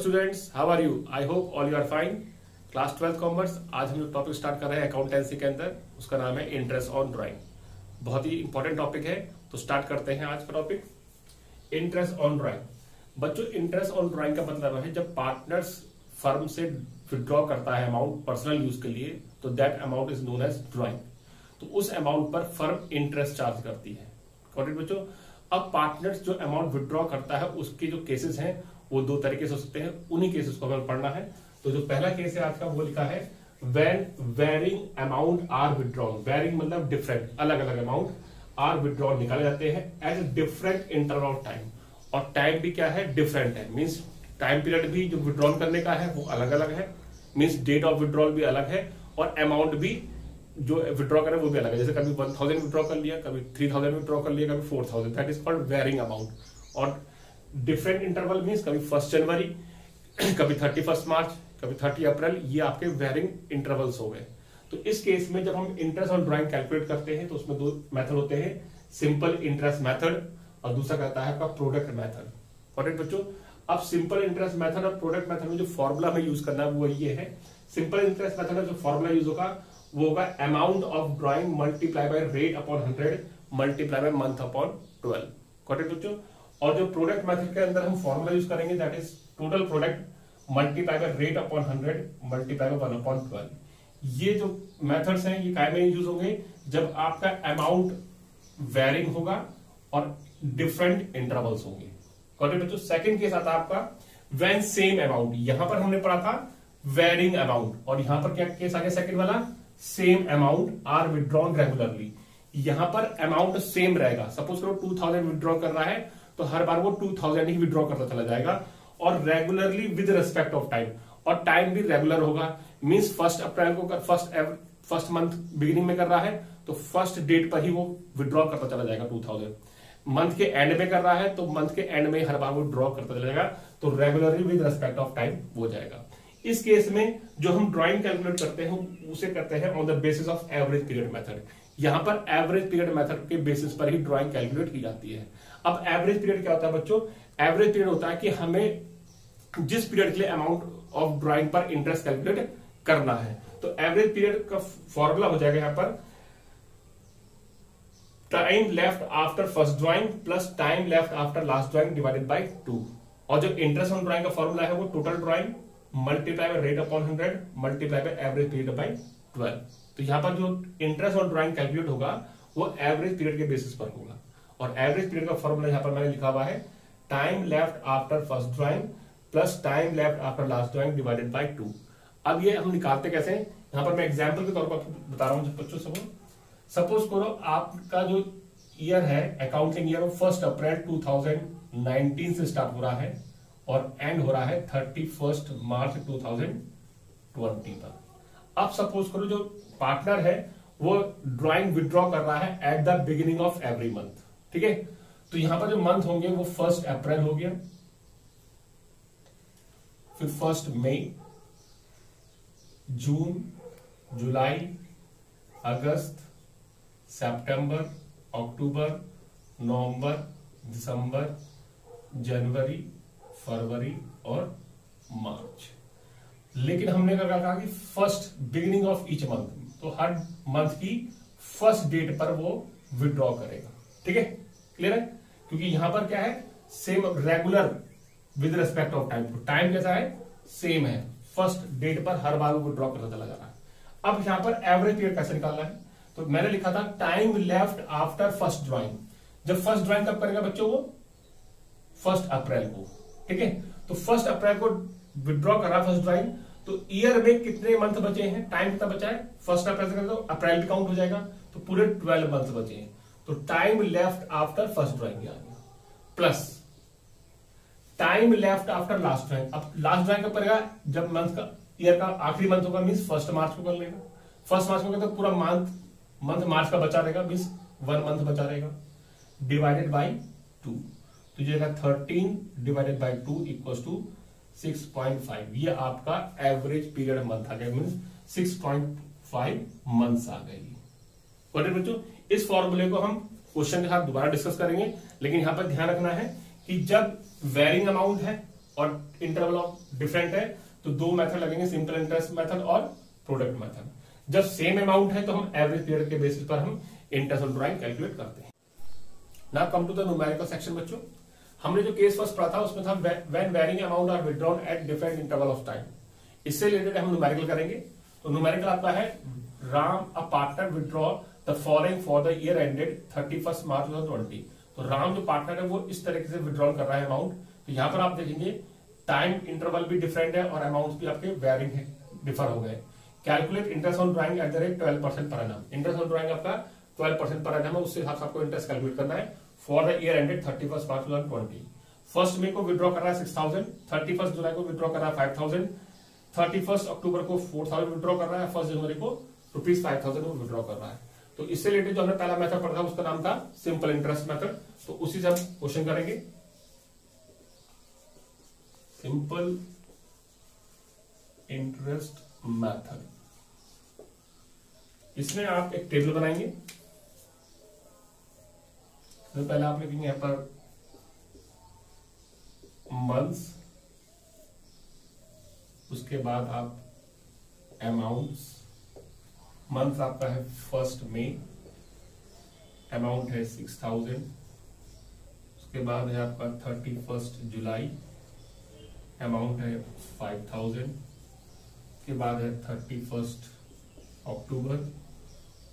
Students, how are you? I hope all you are fine. Class 12 commerce. आज हम जो topic start कर रहे हैं अकाउंटेंसी के अंदर, उसका नाम है इंटरेस्ट ऑन ड्राइंग। बहुत ही इंपॉर्टेंट टॉपिक है, तो स्टार्ट करते हैं आज का टॉपिक, इंटरेस्ट ऑन ड्राइंग। बच्चों, इंटरेस्ट ऑन ड्राइंग का मतलब है जब पार्टनर्स फर्म से विड्रॉ करता है अमाउंट पर्सनल यूज के लिए, तो that amount is known as drawing. तो उस अमाउंट पर फर्म इंटरेस्ट चार्ज करती है। करेक्ट बच्चों? अब पार्टनर्स जो अमाउंट विड्रॉ करता है उसके जो केसेस हैं वो दो तरीके से हो सकते हैं, उन्हीं केसेस को हमें पढ़ना है। तो जो पहला केस है आज का वो लिखा है when varying amount are withdrawn. Varying मतलब डिफरेंट, अलग अलग अमाउंट आर विड्रॉन निकाले जाते हैं as different interval of time. और टाइम भी क्या है? डिफरेंट है। मीन्स टाइम पीरियड भी जो विड्रॉल करने का है वो अलग अलग है। मीन्स डेट ऑफ विड्रॉल भी अलग है और अमाउंट भी जो विड्रॉ करें वो भी अलग है। जैसे कभी 1000 विड्रॉ कर लिया, कभी 3000 विड्रॉ कर लिया, कभी 4000। That is called varying amount. और डिफरेंट इंटरवल मीन्स कभी 1 जनवरी, कभी 31 मार्च, कभी 30 अप्रैल, ये आपके वेरिंग इंटरवल्स हो गए। तो इस केस में जब हम इंटरेस्ट ऑन ड्राइंग कैलकुलेट करते हैं तो उसमें दो मेथड होते हैं, सिंपल इंटरेस्ट मेथड और दूसरा कहता है आपका प्रोडक्ट मेथड। करेक्ट बच्चों? अब सिंपल इंटरेस्ट मेथड और प्रोडक्ट मेथड में जो फॉर्मूला हमें यूज करना है वो ये है। सिंपल इंटरेस्ट मेथड में जो फॉर्मूला यूज होगा वो होगा amount of drawing multiply by rate upon 100 multiply by month upon 12। Correct बच्चों? और जो प्रोडक्ट मेथड के अंदर हम फॉर्मूला यूज करेंगे that is total product multiply by rate upon 100 multiply by 1 upon 12। ये जो मेथड्स हैं ये काय में यूज होंगे? जब आपका अमाउंट वेरिंग होगा और डिफरेंट इंटरवल्स होंगे। करेक्ट बच्चों? सेकंड केस आता है आपका व्हेन सेम अमाउंट। यहां पर हमने पढ़ा था वेरिंग अमाउंट और यहां पर क्या केस आ गया? सेकंड वाला same amount are withdrawn regularly. यहां पर अमाउंट सेम रहेगा। सपोज करो 2000 विड्रॉ कर रहा है तो हर बार वो 2000 ही विड्रॉ करता चला जाएगा और regularly with respect of time. और टाइम भी रेगुलर होगा। मींस 1 अप्रैल को फर्स्ट मंथ बिगिनिंग में कर रहा है तो फर्स्ट डेट पर ही वो विड्रॉ करता चला जाएगा 2000। मंथ के एंड में कर रहा है तो मंथ के एंड में हर बार वो ड्रॉ करता चला जाएगा, तो regularly with respect of time हो जाएगा। इस केस में जो हम ड्राइंग कैलकुलेट करते हैं उसे करते हैं on the basis of average period method. यहां पर एवरेज पीरियड मेथड के बेसिस पर ही ड्राइंग कैलकुलेट की जाती है। अब एवरेज पीरियड क्या होता है बच्चों? एवरेज पीरियड होता है कि हमें जिस पीरियड के लिए अमाउंट ऑफ ड्राइंग पर इंटरेस्ट कैलकुलेट करना है। तो एवरेज पीरियड का फॉर्मूला हो जाएगा यहां पर time left after first drawing plus time left after last drawing divided by 2। और जो इंटरेस्ट ऑन ड्राइंग का फॉर्मूला है वो total drawing multiply by rate upon 100 multiply by average period by 12। तो यहां पर जो इंटरेस्ट ऑन ड्राइंग कैलकुलेट होगा वो एवरेज पीरियड के बेसिस पर होगा। और एवरेज पीरियड का फॉर्मूला यहां पर मैंने लिखा हुआ है time left after first drawing plus time left after last drawing divided by 2। अब ये हम निकालते कैसे? यहां पर मैं एग्जाम्पल के तौर पर बता रहा हूं बच्चों सबको। सपोज करो आपका जो ईयर है अकाउंटिंग ईयर वो 1 अप्रैल 2019 से स्टार्ट हो रहा है और एंड हो रहा है 31 मार्च 2020 पर। अब सपोज करो जो पार्टनर है वो ड्राइंग विड्रॉ कर रहा है at the beginning of every month. ठीक है? तो यहां पर जो मंथ होंगे वो 1 अप्रैल हो गया, फिर 1 मई, जून, जुलाई, अगस्त, सितंबर, अक्टूबर, नवंबर, दिसंबर, जनवरी, फरवरी और मार्च। लेकिन हमने कहा कि first beginning of each month, तो हर मंथ की फर्स्ट डेट पर वो विड्रॉ करेगा। ठीक है? क्लियर है? क्योंकि यहां पर क्या है? Same regular with respect of time. तो टाइम कैसा है? सेम है। फर्स्ट डेट पर हर बार वो विड्रॉ करता चला जा रहा है। अब यहां पर एवरेज पीरियड कैसे निकालना है? तो मैंने लिखा था time left after first drawing. जब फर्स्ट ड्राइंग कब करेगा बच्चों? वो 1 अप्रैल को। ठीक है? तो 1 अप्रैल को विड्रॉ करा फर्स्ट ड्राइंग, तो ईयर में कितने मंथ बचे हैं? टाइम कितना बचा है? 1 अप्रैल से तो अप्रैल भी काउंट हो जाएगा, तो पूरे 12 मंथ बचे हैं। तो time left after first drawing आ गया plus time left after last drawing. अब लास्ट ड्राइंग कब करेगा? जब मंथ का ईयर का आखिरी मंथ होगा, मीन्स 1 मार्च को कर लेगा। 1 मार्च को तो पूरा मंथ मार्च का बचा रहेगा, मीन्स 1 मंथ बचा रहेगा, डिवाइडेड बाई 2। तो ये 13 डिवाइडेड बाई 2 इक्वल टू 6.5। ये आपका एवरेज पीरियड मंथ आ गया, मीन्स 6.5 मंथ्स आ गई। बच्चों, इस फॉर्मूले को हम क्वेश्चन के साथ दोबारा डिस्कस करेंगे, लेकिन यहां पर ध्यान रखना है कि जब वेरिंग अमाउंट है और इंटरवल ऑफ डिफरेंट है तो दो मेथड लगेंगे, सिंपल इंटरेस्ट मेथड और प्रोडक्ट मेथड। जब सेम अमाउंट है तो हम एवरेज पीरियड के बेसिस पर हम इंटरेस्ट ऑन ड्राइंग कैलकुलेट करते हैं। Now come to the numerical section बच्चों। हमने जो केस फर्स्ट पढ़ा था उसमें था when varying amount are withdrawn at different interval of time. इससे रिलेटेड हम न्यूमेरिकल करेंगे। तो न्यूमेरिकल आपका है Ram a partner withdraw the following for the year ended 31 March 2020। तो राम जो पार्टनर है वो इस तरीके से विथड्रॉ कर रहा है अमाउंट। तो यहां पर आप देखेंगे टाइम इंटरवल भी डिफरेंट है और अमाउंट भी आपके वेरिंग है, डिफर हो गए। Calculate interest on drawing at the rate 12% per annum. Interest on drawing आपका 12% पर एनम है, उसके हिसाब से आपको इंटरेस्ट कैलकुलेट करना है for the year ended 31 March 2020। First मे को विड्रॉ कर रहा है 6000, 31 जुलाई को विड्रॉ कर रहा है 5000, 31 अक्टूबर को 4000 विड्रॉ कर रहा है, 1 जनवरी को ₹5000 वो विड्रॉ कर रहा है। तो इससे रिलेटेड जो हमने पहला मेथड पढ़ा था उसका नाम था सिंपल इंटरेस्ट मेथड। तो उसी से हम क्वेश्चन करेंगे। सिंपल इंटरेस्ट मेथड, इसमें आप एक टेबल बनाएंगे। तो पहले आप लिखेंगे यहां पर मंथ्स, उसके बाद आप अमाउंट्स। मंथ आपका है 1 मई, अमाउंट है 6000। उसके बाद है आपका 31 जुलाई, अमाउंट है 5000। उसके बाद है 31 अक्टूबर,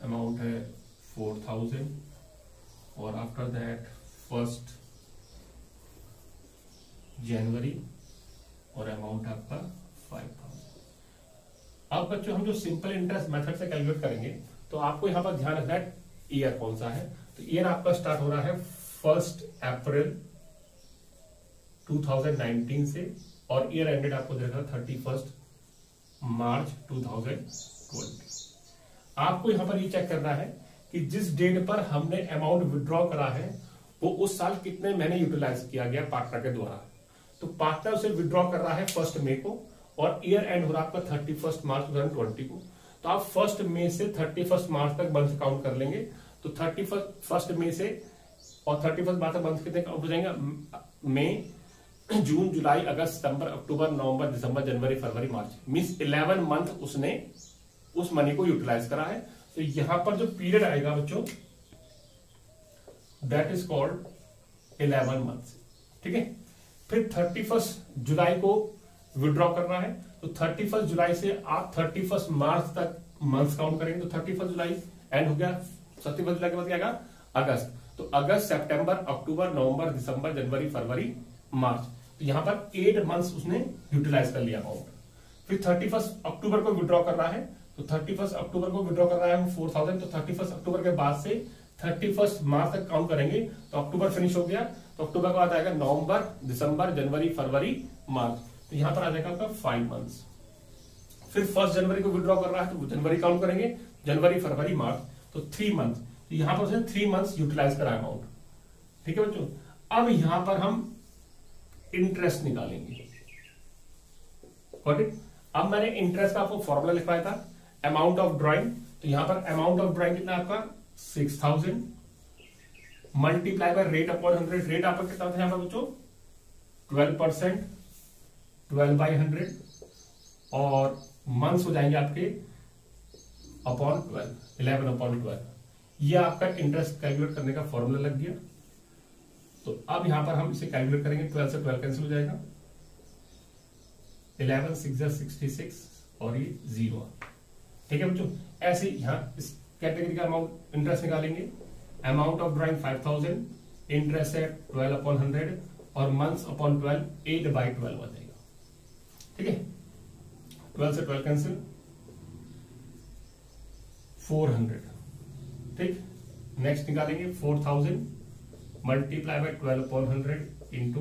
अमाउंट है 4000। और आफ्टर दैट 1 जनवरी और अमाउंट आपका 5000। अब बच्चों हम जो सिंपल इंटरेस्ट मेथड से कैलकुलेट करेंगे तो आपको यहां पर ध्यान रखना है ईयर कौन सा है। तो ईयर आपका स्टार्ट हो रहा है 1 अप्रैल 2019 से और ईयर एंडेड आपको देखा 31 मार्च 2020। आपको यहां पर ये चेक करना है कि जिस डेट पर हमने अमाउंट विड्रॉ करा है वो उस साल कितने महीने यूटिलाइज किया गया पार्टनर के द्वारा। तो पार्टनर उसे विड्रॉ कर रहा है 1 मई को और ईयर एंड हो रहा है आपका 31 मार्च 2020 को। तो आप 1 मई से 31 मार्च तक मंथ काउंट कर लेंगे। तो 31 मई से और 31 मार्च तक मंथ कितने काउंट हो जाएंगे? मई, जून, जुलाई, अगस्त, सितंबर, अक्टूबर, नवंबर, दिसंबर, जनवरी, फरवरी, मार्च। मींस 11 मंथ उसने उस मनी को यूटिलाइज करा है। तो यहां पर जो पीरियड आएगा बच्चों दैट इज कॉल्ड 11 मंथ्स। ठीक है। फिर 31 जुलाई को विड्रॉ करना है। तो 31 जुलाई से आप 31 मार्च तक मंथ काउंट करेंगे। तो 31 जुलाई एंड हो गया। 31 जुलाई के बाद क्या आएगा? अगस्त। तो अगस्त, सितंबर, अक्टूबर, नवंबर, दिसंबर, जनवरी, फरवरी, मार्च। तो यहां पर 8 मंथ्स उसने यूटिलाइज कर लिया अमाउंट। फिर 31 अक्टूबर को विड्रॉ कर रहा है। तो 31 अक्टूबर को विड्रॉ कर रहा है 4000। तो 31 अक्टूबर के बाद से 31 मार्च तक काउंट करेंगे। तो अक्टूबर फिनिश हो गया। तो अक्टूबर के बाद आएगा नवंबर, दिसंबर, जनवरी, फरवरी, मार्च। तो यहां पर आ जाएगा आपका 5 मंथ्स। फिर 1 जनवरी को विड्रॉ कर रहा है तो जनवरी काउंट करेंगे, जनवरी, फरवरी, मार्च। तो 3 मंथ। तो यहां पर उसने 3 मंथ्स यूटिलाइज करा अमाउंट। ठीक है बच्चों। अब यहां पर हम इंटरेस्ट निकालेंगे। Got it? अब मैंने इंटरेस्ट का आपको फॉर्मूला लिखवाया था अमाउंट ऑफ ड्राइंग। तो यहां पर अमाउंट ऑफ ड्राइंग कितना आपका 6000 multiply by rate upon 100। Rate आपका कितना था यहां पर बच्चों? 12%, 12/100 और मंथ्स हो जाएंगे आपके अपॉन 12, 11/12। ये आपका इंटरेस्ट कैलकुलेट करने का फॉर्मूला लग गया। तो अब यहां पर हम इसे कैलकुलेट करेंगे। 12 से 12 कैंसिल हो जाएगा। 11 6 66 और ये 0। ठीक है बच्चों। ऐसे यहां इस कैटेगरी का अमाउंट इंटरेस्ट निकालेंगे। अमाउंट ऑफ ड्राइंग 5000, इंटरेस्ट है 12/100 और मंथ्स अपॉन 12, 8/12 आ जाएगा। ठीक है। 12 से 12 कैंसिल, 400। ठीक। नेक्स्ट निकालेंगे 4000 multiply by 12/100 into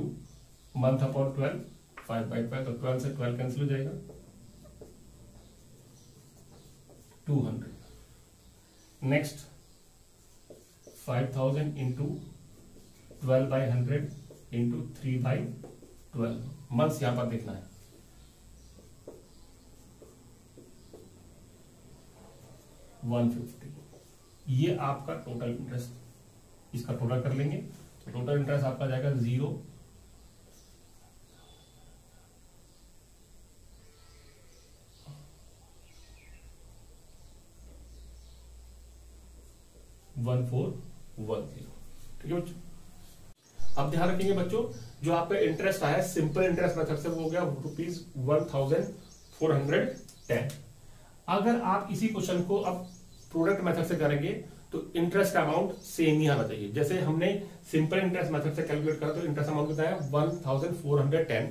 month upon 12, 5/12। तो 12 से 12 कैंसिल हो जाएगा, 200। Next 5000 into 12/100 into 3/12। मंथ्स यहां पर देखना है। 150। ये आपका टोटल इंटरेस्ट, इसका टोटल कर लेंगे। तो टोटल इंटरेस्ट आपका जाएगा 0, 1410। ठीक है बच्चों, अब ध्यान रखेंगे बच्चों, जो आपका इंटरेस्ट आया सिंपल इंटरेस्ट मेथड से वो हो गया ₹1410। अगर आप इसी क्वेश्चन को अब प्रोडक्ट मेथड से करेंगे तो इंटरेस्ट का अमाउंट सेम ही आना चाहिए। जैसे हमने सिंपल इंटरेस्ट मेथड से कैलकुलेट करा तो इंटरेस्ट अमाउंट कितना है 1410।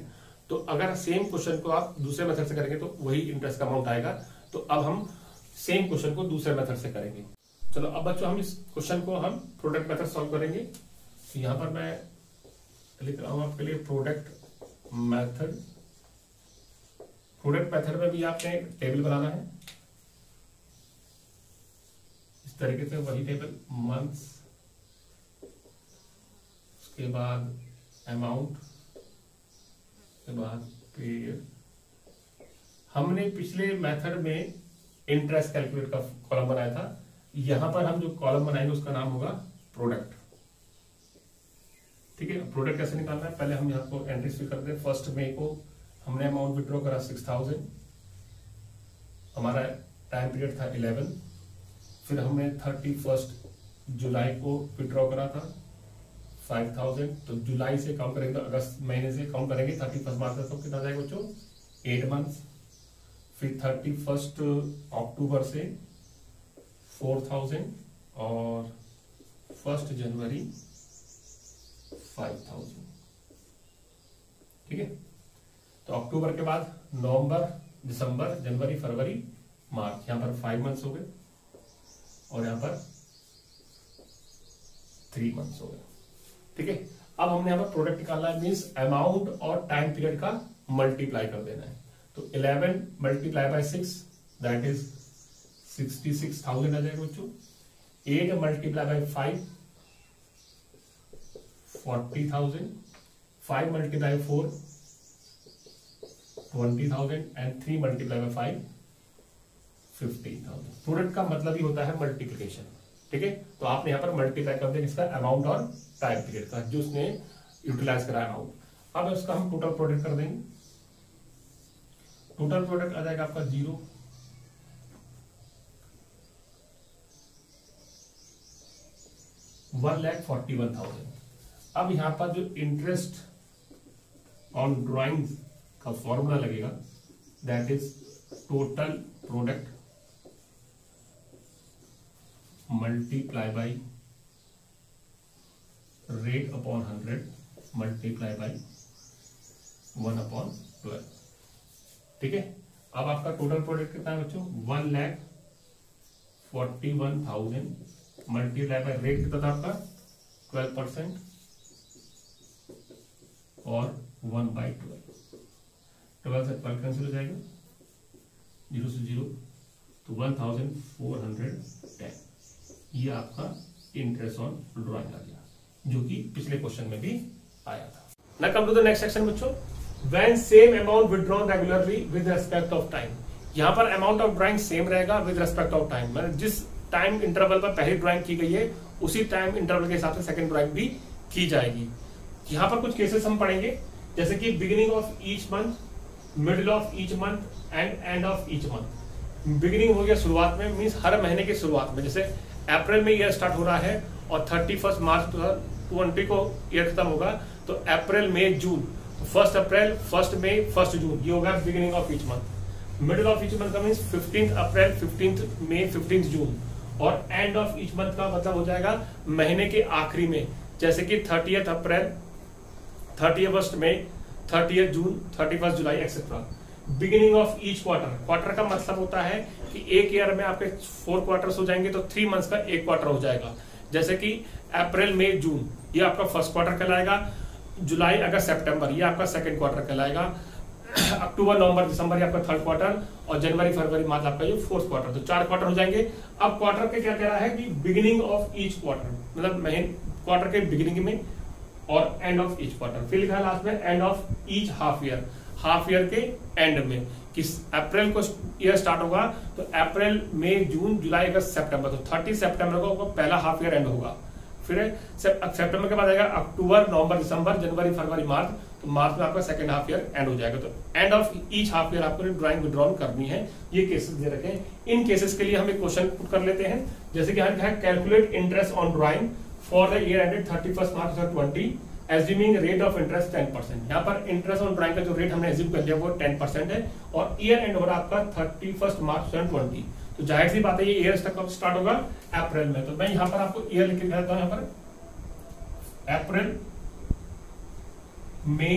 तो अगर सेम क्वेश्चन को आप दूसरे मेथड से करेंगे तो वही इंटरेस्ट का अमाउंट आएगा। तो अब हम सेम क्वेश्चन को दूसरे मेथड से करेंगे। चलो अब बच्चों हम इस क्वेश्चन को हम प्रोडक्ट मेथड सॉल्व करेंगे। तो यहां पर मैं लिख रहा हूं आपके लिए प्रोडक्ट मेथड। प्रोडक्ट मेथड में भी आपने टेबल बनाना है इस तरीके से, वही टेबल मंथ्स, उसके बाद अमाउंट, उसके बाद पीरियड। हमने पिछले मेथड में इंटरेस्ट कैलकुलेट का कॉलम बनाया था, यहां पर हम जो कॉलम बनाएंगे उसका नाम होगा प्रोडक्ट। ठीक है, प्रोडक्ट कैसे निकालना है, पहले हम यहाँ को एंट्रीज फिल करते हैं। 1 मई को हमने अमाउंट विड्रॉ करा 6000, हमारा टाइम पीरियड था 11। फिर हमने 31 जुलाई को विड्रॉ करा था 5000। तो जुलाई से काउंट करेंगे तो अगस्त महीने से काउंट करेंगे, 31 मार्च तक तो कितना जाएगा बच्चों 8 मंथ्स। फिर 31 अक्टूबर से 4000 और 1 जनवरी 5000। ठीक है, तो अक्टूबर के बाद नवंबर, दिसंबर, जनवरी, फरवरी, मार्च, यहां पर 5 मंथ्स हो गए और यहां पर 3 मंथ्स हो गए। ठीक है, अब हमने यहां पर प्रोडक्ट निकालना है, मींस अमाउंट और टाइम पीरियड का मल्टीप्लाई कर देना है। तो 11 मल्टीप्लाई बाय 6 दैट इज 66,000 आ जाएगा बच्चों। 8 multiply by 5 40,000। 5 multiply 4 20,000 and 3 multiply by 5 15,000। Product का मतलब ही होता है मल्टीप्लिकेशन। ठीक है, तो आपने यहां पर मल्टीप्लाई कर दिया किसका, अमाउंट और टाइम पीरियड का, जो उसने यूटिलाइज करा अमाउंट। अब उसका हम टोटल प्रोडक्ट कर देंगे। टोटल प्रोडक्ट आ जाएगा आपका 0। $1,41,000। अब यहां पर जो इंटरेस्ट ऑन ड्राइंग का फॉर्मूला लगेगा that is total product multiply by rate upon 100 multiply by 1/12। ठीक है, अब आपका टोटल प्रोडक्ट कितना है बच्चों 1,41,000 मल्टीप्लाई बाय रेट कितना था आपका 12% और 1/12। 12 से 12 कैंसिल हो जाएगा, 0 से 0, तो 1,410। ये आपका इंटरेस्ट ऑन ड्रॉइंग आ गया, जो कि पिछले क्वेश्चन में भी आया था। Now come to the next section बच्चों, when same amount withdrawn regularly with respect of time. यहां पर अमाउंट ऑफ ड्राइंग सेम रहेगा विद रिस्पेक्ट ऑफ टाइम, मतलब जिस टाइम इंटरवल पर पहली ड्राइंग की गई है उसी टाइम इंटरवल के हिसाब से सेकंड ड्राइंग भी की जाएगी। यहां पर कुछ केसेस हम पढ़ेंगे, जैसे कि beginning of each month, middle of each month and and of each month. Beginning हो गया शुरुआत में, मींस हर महीने की शुरुआत में, जैसे अप्रैल में ईयर स्टार्ट हो रहा है और 31 मार्च 2020 को ईयर खत्म होगा, तो अप्रैल, मई, जून, 1 अप्रैल, 1 मई, 1 जून, ये होगा beginning of each month. Middle of each month का मींस 15 अप्रैल, 15 मई, 15 जून, और एंड ऑफ ईच मंथ का मतलब हो जाएगा महीने के आखिरी में, जैसे कि 30 अप्रैल, 31 मई, 30 जून, 31 जुलाई etcetera. Beginning of each quarter, quarter का मतलब होता है कि एक ईयर में आपके 4 क्वार्टर्स हो जाएंगे, तो 3 मंथ्स का एक क्वार्टर हो जाएगा, जैसे कि अप्रैल, मई, जून, ये आपका फर्स्ट क्वार्टर कहलाएगा। जुलाई, अगस्त, सितंबर, ये आपका सेकंड क्वार्टर कहलाएगा। अक्टूबर, नवंबर, दिसंबर ये आपका थर्ड क्वार्टर, और जनवरी, फरवरी, मार्च आपका ये फोर्थ क्वार्टर, तो 4 क्वार्टर हो जाएंगे। अब क्वार्टर के क्या कह रहा है कि बिगिनिंग ऑफ ईच क्वार्टर, मतलब क्वार्टर के बिगिनिंग में और एंड ऑफ ईच क्वार्टर। फिर लिखा है लास्ट में and of each half year, half year के एंड में, किस अप्रैल को ईयर स्टार्ट होगा, तो अप्रैल, मई, जून, जुलाई, अगस्त, सितंबर, तो 30 सितंबर को पहला हाफ ईयर एंड होगा। फिर सितंबर के बाद आएगा अक्टूबर, नवंबर, दिसंबर, जनवरी, फरवरी, मार्च, तो मार्च में आपका सेकंड हाफ ईयर एंड हो जाएगा। तो and of each half year आपको ड्राइंग विड्रॉल करनी है। ये केसेस दे रखे हैं। इन केसेस के लिए हम एक क्वेश्चन पुट कर लेते हैं, जैसे कि यहाँ है calculate interest on drawing for the year ended 31 March 2020 assuming rate of interest 10%। यहाँ पर इंटरेस्ट ऑन ड्राइंग का जो रेट हमने एज्यूम कर लिया वो 10% है और ईयर एंड हो रहा है आपका 31 मार्च 2020। तो जाहिर सी बात है ये ईयर कब स्टार्ट होगा, अप्रैल में। तो मैं यहाँ पर आपको ईयर लिख के दिखाता हूँ। यहाँ पर अप्रैल, मई,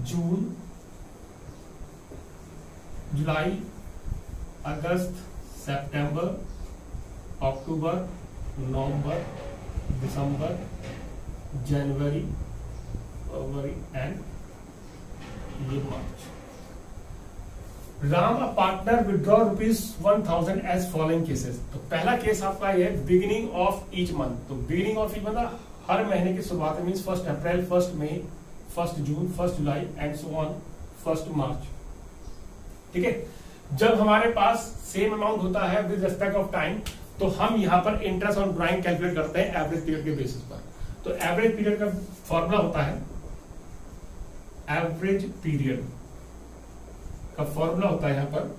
जून, जुलाई, अगस्त, सितंबर, अक्टूबर, नवंबर, दिसंबर, जनवरी, फरवरी एंड ये मार्च। Ram a partner withdraw ₹1000 as following cases. तो पहला केस आपका ये बिगिनिंग ऑफ ईच मंथ। तो बिगिनिंग ऑफ ईच मंथ हर महीने की शुरुआत मीन्स 1 अप्रैल, 1 मई, 1 जून, 1 जुलाई एंड सो ऑन 1 मार्च। ठीक है, जब हमारे पास सेम अमाउंट होता है विद रिस्पेक्ट ऑफ टाइम तो हम यहां पर इंटरेस्ट ऑन ड्राइंग कैलकुलेट करते हैं एवरेज पीरियड के बेसिस पर। तो एवरेज पीरियड का फॉर्मूला होता है, एवरेज पीरियड का फॉर्मूला होता है यहां पर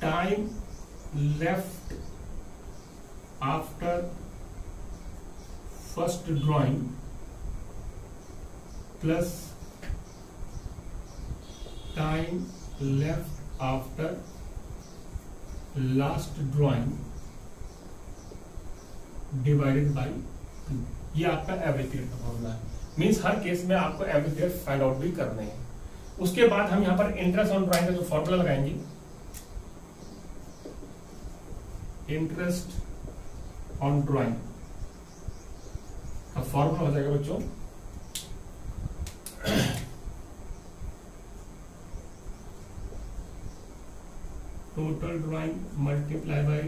time left after first drawing plus time left after last drawing divided by 2। ये आपका एवरेज पीरियड का फॉर्मूला है। मींस हर केस में आपको एवरेज पीरियड फाइंड आउट भी करने हैं। उसके बाद हम यहां पर इंटरेस्ट ऑन ड्राइंग का जो फॉर्मूला लगाएंगे, इंटरेस्ट ऑन ड्राइंग का फॉर्मूला हो जाएगा बच्चों total drawing multiply by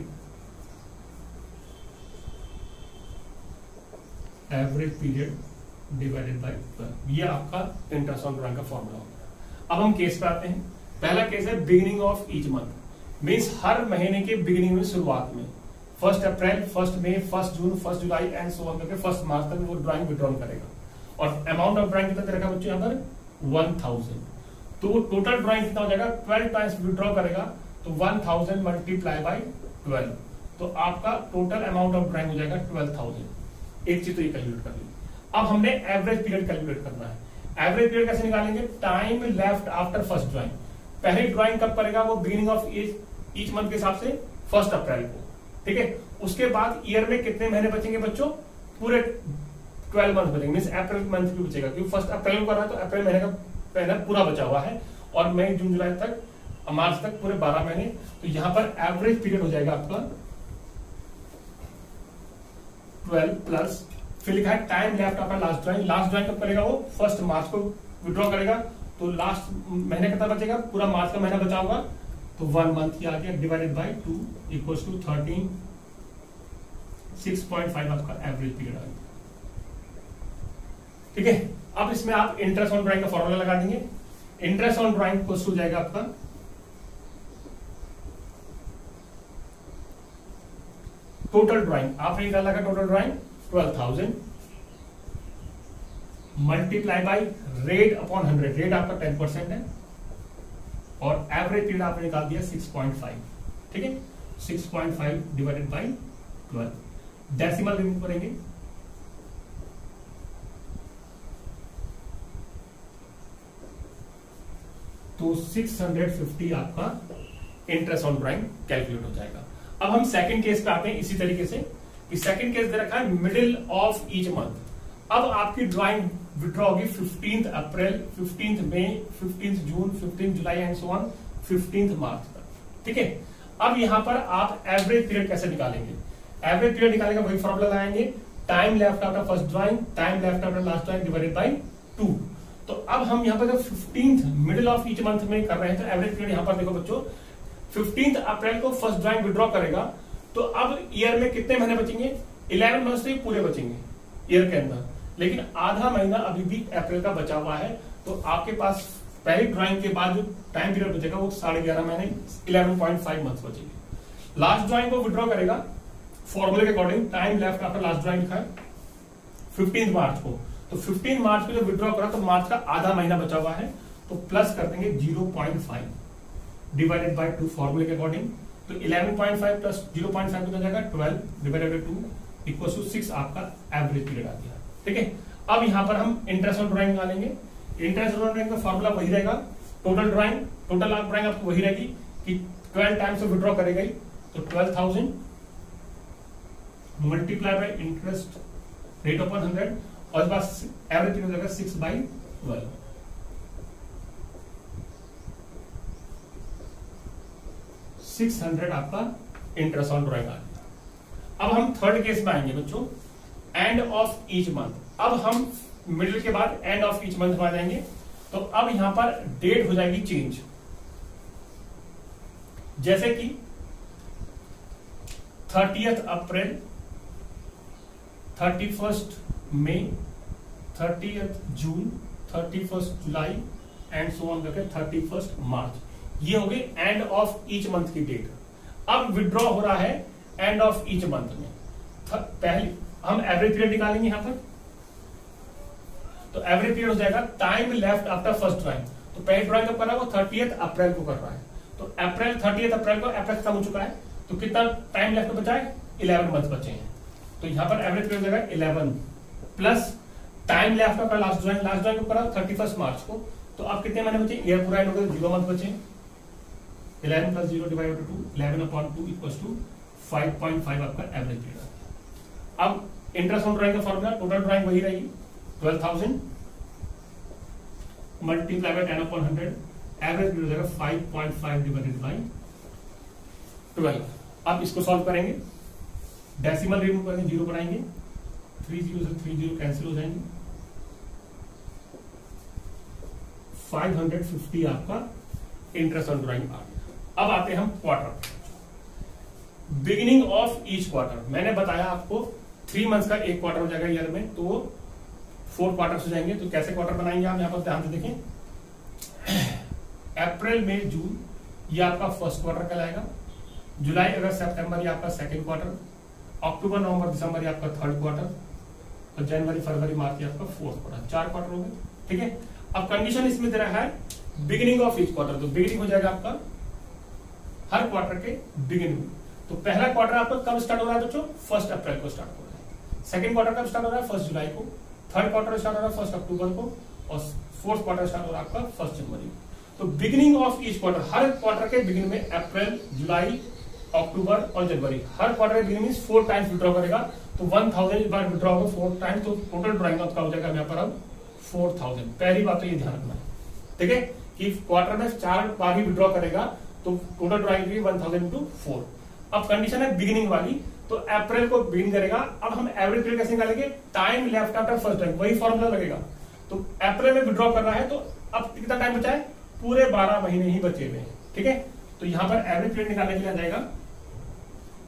average period divided by 12। ये आपका इंटरेस्ट ऑन ड्राइंग का फॉर्मूला होगा। अब हम केस पे आते हैं। पहला केस है beginning of each month, means हर महीने के बिगिनिंग में, शुरुआत में 1 अप्रैल, 1 मई, 1 जून, 1 जुलाई एंड सो ऑन करके 1 मार्च तक वो ड्राइंग विड्रॉल करेगा। और अमाउंट ऑफ ड्राइंग कितना रखा बच्चों यहाँ पर 1000। तो टोटल ड्राइंग कितना हो जाएगा, 12 टाइम्स विड्रॉ करेगा तो 1000 मल्टीप्लाई बाय 12। तो आपका टोटल अमाउंट ऑफ ड्राइंग हो जाएगा 12000। एक चीज तो ये कैलकुलेट कर ली। अब हमने एवरेज पीरियड कैलकुलेट करना है। एवरेज पीरियड कैसे निकालेंगे, time left after first drawing. पहली ड्राइंग कब करेगा, वो बिगिनिंग ऑफ ईच मंथ के हिसाब से 1 अप्रैल को। ठीक है, उसके बाद ईयर में कितने महीने बचेंगे बच्चों, पूरे 12 मंथ बचेंगे। मींस अप्रैल मंथ भी बचेगा क्योंकि 1 अप्रैल को कर रहा है तो अप्रैल महीने का महीना पूरा बचा हुआ है और मई, जून, जुलाई तक, मार्च तक पूरे 12 महीने। तो यहां पर एवरेज पीरियड हो जाएगा आपका 12 प्लस, फिर लिखा है time left after last drawing. Last drawing कब करेगा, वो 1 मार्च को विड्रॉ करेगा। तो लास्ट महीने कितना बचेगा, पूरा मार्च का महीना बचा होगा तो 1 मंथ ही आ गया डिवाइडेड बाय 2 इक्वल्स टू 13, 6.5 आपका एवरेज पीरियड आ गया। ठीक है, अब इसमें आप इंटरेस्ट ऑन ड्राइंग का फॉर्मूला लगा देंगे। इंटरेस्ट ऑन ड्राइंग इक्वल्स हो जाएगा आपका टोटल ड्राइंग, आपने निकाला का total drawing 12000 multiply by rate upon 100। Rate आपका 10% है और एवरेज पीरियड आपने निकाल दिया 6.5। ठीक है, 6.5 डिवाइडेड बाय 12। डेसिमल रिमूव करेंगे तो 650 आपका इंटरेस्ट ऑन ड्राइंग कैलकुलेट हो जाएगा। अब हम सेकंड केस पे आते हैं इसी तरीके से। सेकंड केस दे रखा है मिडिल ऑफ ईच मंथ। अब आपकी ड्राइंग विड्रॉ होगी 15 अप्रैल, 15 मई, 15 जून, 15 जुलाई एंड सो ऑन 15 मार्च तक। ठीक है, अब यहां पर आप एवरेज पीरियड कैसे निकालेंगे, एवरेज पीरियड निकालेंगे वही फॉर्मूला लगाएंगे, time left after first drawing, time left after last drawing divided by 2। तो अब हम यहाँ पर जब 15 मिडिल ऑफ ईच मंथ में कर रहे हैं तो एवरेज पीरियड यहाँ पर देखो बच्चों 15 अप्रैल को फर्स्ट ड्राइंग विड्रॉ करेगा तो अब ईयर में कितने महीने बचेंगे, 11 मंथ से पूरे बचेंगे ईयर के अंदर, लेकिन आधा महीना अभी भी अप्रैल का बचा हुआ है। तो आपके पास पहली ड्राइंग के बाद जो टाइम पीरियड बचेगा वो 11.5 महीने, 11.5 मंथ बचेंगे। लास्ट ड्राइंग को विड्रॉ करेगा फॉर्मूले के according, time left after last drawing लिखा है 15 मार्च को, तो 15 मार्च को जब विड्रॉ करा तो मार्च का आधा महीना बचा हुआ है, तो प्लस कर देंगे 0.5 डिवाइडेड बाय 2 फॉर्मूले के अकॉर्डिंग। तो 11.5 प्लस 0.5 कितना जाएगा 12 डिवाइडेड बाय 2 इक्वल टू 6 आपका एवरेज पीरियड आ गया। ठीक है, अब यहां पर हम इंटरेस्ट ऑन ड्राइंग निकालेंगे। इंटरेस्ट ऑन ड्राइंग का फॉर्मूला वही रहेगा, टोटल ड्राइंग आपको वही रहेगी कि 12 टाइम्स ऑफ विड्रॉ करेगा, तो 12,000 multiply by interest rate upon 100 और इस बार एवरेज पीरियड हो जाएगा 6/12। 600 आपका इंटरेस्ट ऑन ड्राइंग आ गया। अब हम थर्ड केस में आएंगे बच्चों, एंड ऑफ ईच मंथ। अब हम मिडिल के बाद एंड ऑफ ईच मंथ में आ जाएंगे, तो अब यहां पर डेट हो जाएगी चेंज, जैसे कि 30 अप्रैल, 31 मई, 30 जून, 31 जुलाई एंड सो ऑन करके 31 मार्च। ये हो गई एंड ऑफ ईच मंथ की डेट। अब विड्रॉ हो रहा है एंड ऑफ ईच मंथ में। पहले हम एवरेज पीरियड निकालेंगे यहां पर, तो एवरेज पीरियड हो जाएगा time left after first drawing. तो पहली ड्राइंग कब कर रहा है, वो 30 अप्रैल को कर रहा है, तो अप्रैल 30 अप्रैल को अप्रैल खत्म हो चुका है, तो कितना टाइम लेफ्ट बचा है, 11 मंथ बचे हैं। तो यहां पर एवरेज पीरियड हो जाएगा 11 plus time left after last drawing को करा 31 मार्च को, तो अब कितने महीने बचे, ईयर पूरा एंड हो गया, 0 मंथ बचे। 11 plus 0 divided by 2, 11/2 equals to 5.5 आपका एवरेज पीरियड। अब इंटरेस्ट ऑन ड्राइंग का फॉर्मूला, टोटल ड्राइंग वही रहेगी 12,000 मल्टीप्लाई बाय 10/100, एवरेज पीरियड हो जाएगा 5.5 डिवाइडेड बाय 12। अब इसको सॉल्व करेंगे, डेसिमल रिमूव करेंगे, 0 बनाएंगे, 3 0 से 3 0 कैंसिल हो जाएंगे, 550 आपका इंटरेस्ट ऑन ड्राइंग आ गया। अब आते हैं हम quarter, beginning of each quarter. मैंने बताया आपको 3 मंथ्स का एक क्वार्टर हो जाएगा ईयर में, तो 4 क्वार्टर हो जाएंगे। तो कैसे क्वार्टर बनाएंगे आप यहाँ पर ध्यान से देखें, अप्रैल मई जून ये आपका फर्स्ट क्वार्टर कहलाएगा, जुलाई अगस्त सितंबर ये आपका सेकंड क्वार्टर, अक्टूबर नवंबर दिसंबर ये आपका थर्ड क्वार्टर, और जनवरी फरवरी मार्च ये आपका फोर्थ क्वार्टर। 4 क्वार्टर हो गए। ठीक है, अब कंडीशन इसमें दे रहा है बिगिनिंग ऑफ ईच क्वार्टर, तो बिगिनिंग हो जाएगा आपका हर क्वार्टर के बिगिनिंग में। तो पहला क्वार्टर आपका कब स्टार्ट हो रहा है बच्चों, 1 अप्रैल को स्टार्ट हो रहा है। सेकंड क्वार्टर कब स्टार्ट हो रहा है, 1 जुलाई को। थर्ड क्वार्टर स्टार्ट हो रहा है 1 अक्टूबर को, और फोर्थ क्वार्टर स्टार्ट हो रहा है आपका 1 जनवरी को। तो beginning of each quarter, her quarter के बिगिनिंग में अप्रैल, जुलाई, अक्टूबर और जनवरी, हर क्वार्टर के बिगिनिंग में 4 टाइम्स विड्रॉ करेगा। तो 1000 बार विड्रॉ होगा 4 टाइम्स, तो टोटल ड्राइंग का हो जाएगा यहाँ पर अब 4000। पहली बात तो ये ध्यान रखना है, ठीक है, कि क्वार्टर में 4 बार ही विड्रॉ करेगा, तो टोटल ड्राइंग की 1000 इंटू 4। अब कंडीशन है बिगिनिंग वाली, तो अप्रैल को बिगिन करेगा। अब हम एवरेज पीरियड कैसे निकालेंगे, time left after first drawing, वही फॉर्मूला लगेगा। तो अप्रैल में विड्रॉ कर रहा है, तो अब कितना टाइम बचा है, पूरे 12 महीने ही बचे हुए हैं। ठीक है, तो यहां पर एवरेज पीरियड निकालने के लिए आ जाएगा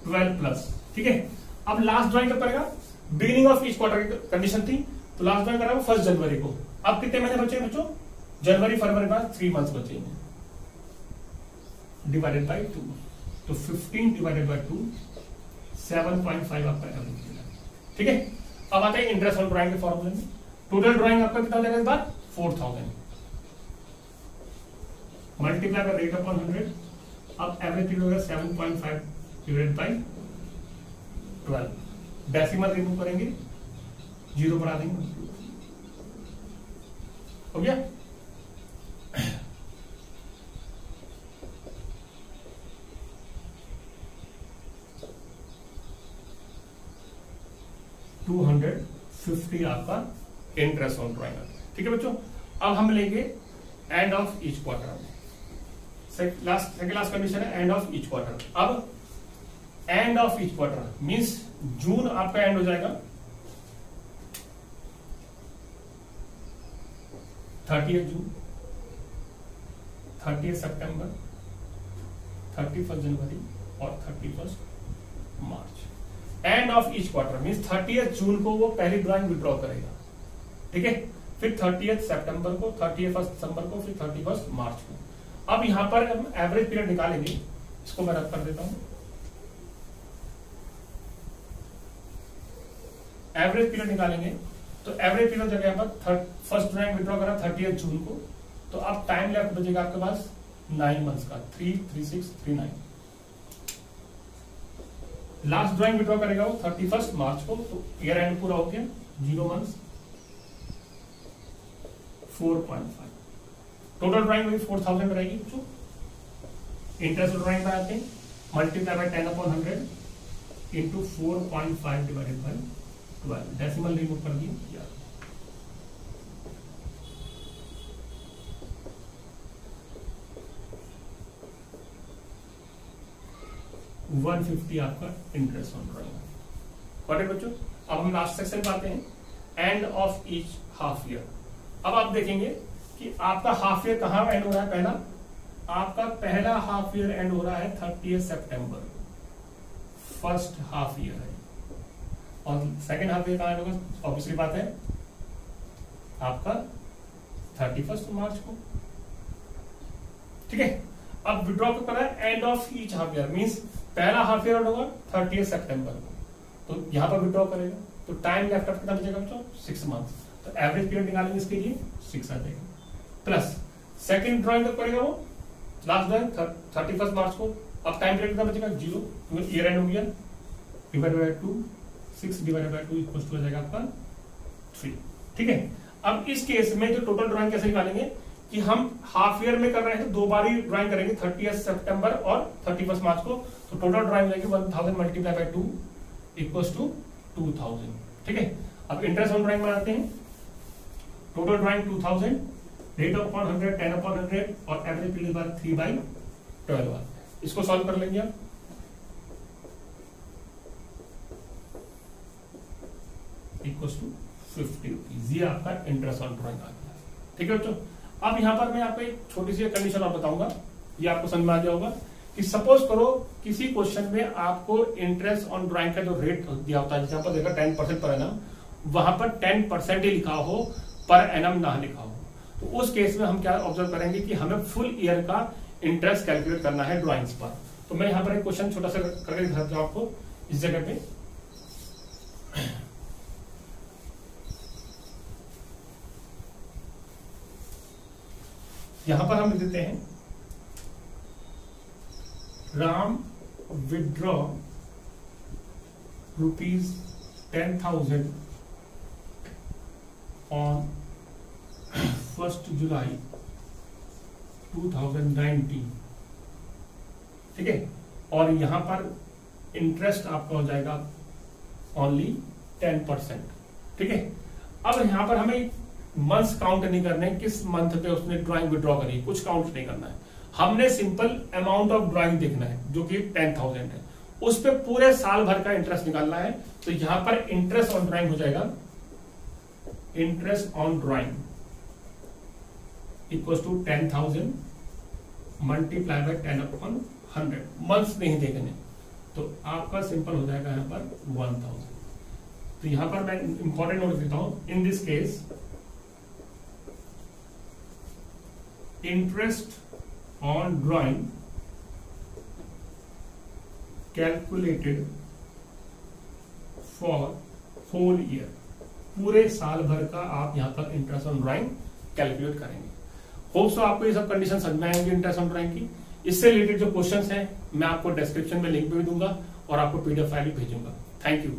12 प्लस। ठीक है, अब लास्ट ड्राइंग कब करेगा, बिगिनिंग ऑफ ईच क्वार्टर की कंडीशन थी, तो लास्ट ड्राइंग करेगा 1 जनवरी को। अब कितने महीने बचे बच्चों, जनवरी फरवरी बाद 3 मंथ्स बचे हैं, डिवाइडेड बाय 2, तो 15 डिवाइडेड बाय 2, 7.5 आपका एवरेज पीरियड। ठीक है, अब आते हैं इंटरेस्ट ऑन ड्राइंग के फॉर्मूले में। टोटल ड्राइंग आपका कितना हो जाएगा इस बार, 4000 मल्टीप्लाई बाय रेट अपॉन 100। अब एवरेज पीरियड होगा 7.5 डिवाइडेड बाय 12। डेसिमल रिमूव करेंगे, 0 बना देंगे, हो गया। $250 आपका इंटरेस्ट ऑन ड्राइंग। ठीक है बच्चों, अब हम लेंगे end of each quarter. Second last condition है एंड ऑफ ईच क्वार्टर। अब end of each quarter means जून आपका एंड हो जाएगा 30 जून, 30 सितंबर, 31 जनवरी और 31 मार्च। End of each quarter means 30 जून को वो पहली ड्राइंग विड्रॉ करेगा। ठीक है, फिर 30 सितंबर को, 31 दिसंबर को, फिर 31 मार्च को। अब यहां पर हम एवरेज पीरियड निकालेंगे, इसको मैं रख कर देता हूं। एवरेज पीरियड निकालेंगे तो एवरेज पीरियड हो जाएगा यहाँ पर फर्स्ट ड्राइंग विड्रॉ करा 30 जून को, तो अब टाइम लेफ्ट बचेगा आपके पास 9 मंथ्स का, 3, 3, 6, 3, 9। लास्ट ड्राइंग विड्रॉ करेगा वो 31 मार्च को, तो ईयर एंड पूरा हो गया, 0 मंथ्स, 4.5। टोटल ड्राइंग में 4000 रहेगी। जो इंटरेस्ट ड्राइंग में आते हैं, multiply by 10/100 into 4.5 divided by 12, decimal remove कर दी, 150 आपका interest on drawing. Got it बच्चों। अब हम लास्ट सेक्शन पे आते हैं, and of each half year. अब आप देखेंगे कि आपका हाफ ईयर कहाँ एंड हो रहा है। आपका पहला हाफ ईयर एंड हो रहा है 30 सितंबर, फर्स्ट हाफ ईयर है, और सेकेंड हाफ ईयर कहाँ एंड होगा, ऑब्वियसली बात है आपका 31 मार्च को। ठीक है, अब विड्रॉ को करा है end of each half year, means पहला हाफ ईयर होगा 30 सितंबर को, तो यहां पर विड्रॉ करेगा, तो टाइम लेफ्ट कितना बचेगा बच्चों, 6 मंथ। तो एवरेज पीरियड निकालेंगे इसके लिए 6 आ जाएगा, प्लस सेकंड ड्रॉइंग कब करेगा वो, लास्ट ड्रॉइंग 31 मार्च को। अब टाइम पीरियड कितना बचेगा, 0, ईयर एंड हो गया, divided by 2, 6 divided by 2 equal to हो जाएगा आपका 3। ठीक है, अब इस केस में जो टोटल ड्रॉइंग कैसे निकालेंगे कि हम हाफ ईयर में कर रहे हैं तो 2 बार ही ड्राइंग करेंगे, 30 सितंबर और 31 मार्च को, तो टोटल ड्राइंग जाएगी 1000 मल्टीप्लाई बाय 2 इक्वल्स टू 2000। ठीक है, अब इंटरेस्ट ऑन ड्राइंग बनाते हैं, टोटल ड्राइंग 2000, रेट अपॉन 100, 10/100 और एवरेज पीरियड बार 3/12। इसको सॉल्व कर लेंगे आप, इक्वल्स टू 50 रुपीज। ये आपका इंटरेस्ट ऑन ड्राइंग आ गया। ठीक है बच्चों, अब यहां पर मैं आपको एक छोटी सी कंडीशन और बताऊंगा, ये आपको समझ में आ जाएगा कि सपोज करो किसी क्वेश्चन में आपको इंटरेस्ट ऑन ड्राइंग का जो रेट दिया होता है, जहां पर देखा 10% पर एनम, वहां पर 10% ही लिखा हो, पर एनम ना लिखा हो, तो उस केस में हम क्या ऑब्जर्व करेंगे कि हमें फुल ईयर का इंटरेस्ट कैलकुलेट करना है ड्राइंग्स पर। तो मैं यहां पर एक क्वेश्चन छोटा सा करके दिखाता हूं आपको इस जगह पे। यहां पर हम लिख देते हैं, राम विड्रॉ ₹10,000 ऑन 1 जुलाई 2019। ठीक है, और यहां पर इंटरेस्ट आपका हो जाएगा ओनली 10%। ठीक है, अब यहां पर हमें मंथ्स काउंट नहीं करने, किस मंथ पे उसने ड्राइंग विड्रॉ करी, कुछ काउंट नहीं करना है, हमने सिंपल अमाउंट ऑफ ड्राइंग देखना है जो कि 10,000 है, उस पे पूरे साल भर का इंटरेस्ट निकालना है। तो यहां पर इंटरेस्ट ऑन ड्राइंग हो जाएगा, interest on drawing equals to 10,000 multiply by 10/100, months नहीं देखने, तो आपका सिंपल हो जाएगा यहां पर 1000। तो यहां पर मैं इंपॉर्टेंट नोट देता हूं, in this case interest on drawing calculated for whole year, पूरे साल भर का आप यहां पर इंटरेस्ट ऑन ड्राइंग कैलकुलेट करेंगे। होप सो आपको ये सब कंडीशन समझ में आएंगे इंटरेस्ट ऑन ड्राइंग की। इससे रिलेटेड जो क्वेश्चंस हैं मैं आपको डिस्क्रिप्शन में लिंक भी दूंगा और आपको पीडीएफ फाइल भी भेजूंगा। Thank you.